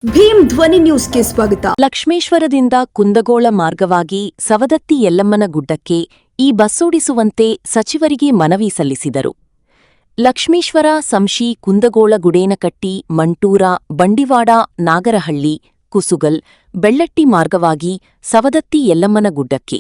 ಭೀಮ್ ಧ್ವನಿ ನ್ಯೂಸ್ಗೆ ಸ್ವಾಗತ. ಲಕ್ಷ್ಮೇಶ್ವರದಿಂದ ಕುಂದಗೋಳ ಮಾರ್ಗವಾಗಿ ಸವದತ್ತಿ ಯಲ್ಲಮ್ಮನ ಗುಡ್ಡಕ್ಕೆ ಈ ಬಸ್ಸೋಡಿಸುವಂತೆ ಸಚಿವರಿಗೆ ಮನವಿ ಸಲ್ಲಿಸಿದರು. ಲಕ್ಷ್ಮೇಶ್ವರ, ಸಂಶಿ, ಕುಂದಗೋಳ, ಗುಡೇನಕಟ್ಟಿ, ಮಂಟೂರ, ಬಂಡಿವಾಡ, ನಾಗರಹಳ್ಳಿ, ಕುಸುಗಲ್, ಬೆಳ್ಳಟ್ಟಿ ಮಾರ್ಗವಾಗಿ ಸವದತ್ತಿ ಯಲ್ಲಮ್ಮನ ಗುಡ್ಡಕ್ಕೆ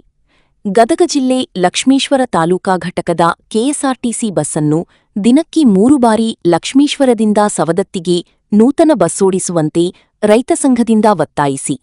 ಗದಗ ಜಿಲ್ಲೆ ಲಕ್ಷ್ಮೇಶ್ವರ ತಾಲೂಕಾ ಘಟಕದ ಕೆಎಸ್ಆರ್ಟಿಸಿ ಬಸ್ಸನ್ನು ದಿನಕ್ಕೆ 3 ಬಾರಿ ಲಕ್ಷ್ಮೇಶ್ವರದಿಂದ ಸವದತ್ತಿಗೆ ನೂತನ ಬಸ್ಸೋಡಿಸುವಂತೆ ರೈತ ಸಂಘದಿಂದ ಒತ್ತಾಯಿಸಿ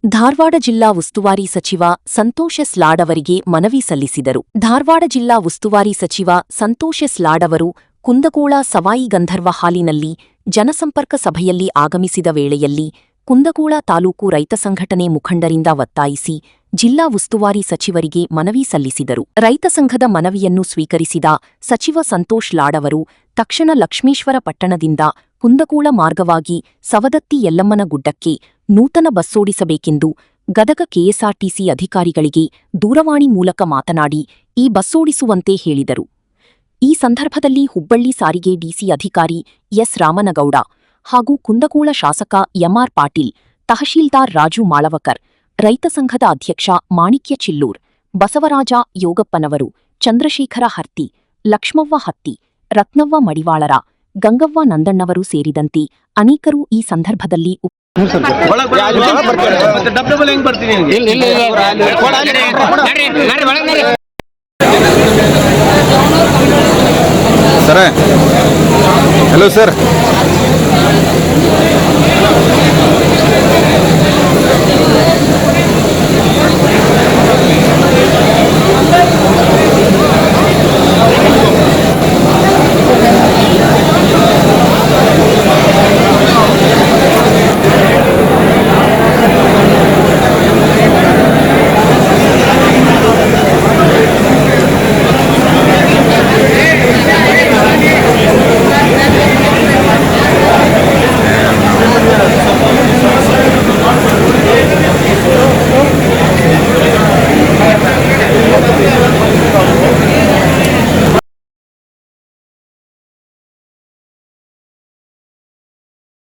ಧಾರವಾಡ ಜಿಲ್ಲಾ ಉಸ್ತುವಾರಿ ಸಚಿವ ಸಂತೋಷ ಸ್ಲಾಡ್ ಅವರಿಗೆ ಮನವಿ ಸಲ್ಲಿಸಿದರು. ಧಾರವಾಡ ಜಿಲ್ಲಾ ಉಸ್ತುವಾರಿ ಸಚಿವ ಸಂತೋಷ ಸ್ಲಾಡ್ ಅವರು ಕುಂದಗೋಳ ಸವಾಯಿ ಗಂಧರ್ವ ಹಾಲಿನಲ್ಲಿ ಜನಸಂಪರ್ಕ ಸಭೆಯಲ್ಲಿ ಆಗಮಿಸಿದ ವೇಳೆಯಲ್ಲಿ ಕುಂದಗೋಳ ತಾಲೂಕು ರೈತ ಸಂಘಟನೆ ಮುಖಂಡರಿಂದ ಒತ್ತಾಯಿಸಿ ಜಿಲ್ಲಾ ಉಸ್ತುವಾರಿ ಸಚಿವರಿಗೆ ಮನವಿ ಸಲ್ಲಿಸಿದರು. ರೈತ ಸಂಘದ ಮನವಿಯನ್ನು ಸ್ವೀಕರಿಸಿದ ಸಚಿವ ಸಂತೋಷ್ ಲಾಡ್ ಅವರು ತಕ್ಷಣ ಲಕ್ಷ್ಮೇಶ್ವರ ಪಟ್ಟಣದಿಂದ ಕುಂದಗೋಳ ಮಾರ್ಗವಾಗಿ ಸವದತ್ತಿ ಯಲ್ಲಮ್ಮನ ಗುಡ್ಡಕ್ಕೆ ನೂತನ ಬಸ್ಸೋಡಿಸಬೇಕೆಂದು ಗದಗ ಕೆಎಸ್ಆರ್ಟಿಸಿ ಅಧಿಕಾರಿಗಳಿಗೆ ದೂರವಾಣಿ ಮೂಲಕ ಮಾತನಾಡಿ ಈ ಬಸ್ಸೋಡಿಸುವಂತೆ ಹೇಳಿದರು. ಈ ಸಂದರ್ಭದಲ್ಲಿ ಹುಬ್ಬಳ್ಳಿ ಸಾರಿಗೆ ಡಿಸಿ ಅಧಿಕಾರಿ ಎಸ್ ರಾಮನಗೌಡ ಹಾಗೂ ಕುಂದಗೋಳ ಶಾಸಕ ಎಂಆರ್ ಪಾಟೀಲ್, ತಹಶೀಲ್ದಾರ್ ರಾಜು ಮಾಳವಕರ್, ರೈತ ಸಂಘದ ಅಧ್ಯಕ್ಷ ಮಾಣಿಕ್ಯ ಚಿಲ್ಲೂರ್, ಬಸವರಾಜ ಯೋಗಪ್ಪನವರು, ಚಂದ್ರಶೇಖರ ಹರ್ತಿ, ಲಕ್ಷ್ಮವ್ವ ಹತ್ತಿ, ರತ್ನವ್ವ ಮಡಿವಾಳರ, ಗಂಗವ್ವ ನಂದಣ್ಣವರು ಸೇರಿದಂತೆ ಅನೇಕರು ಈ ಸಂದರ್ಭದಲ್ಲಿ ಸರ್, ಹಲೋ ಸರ್.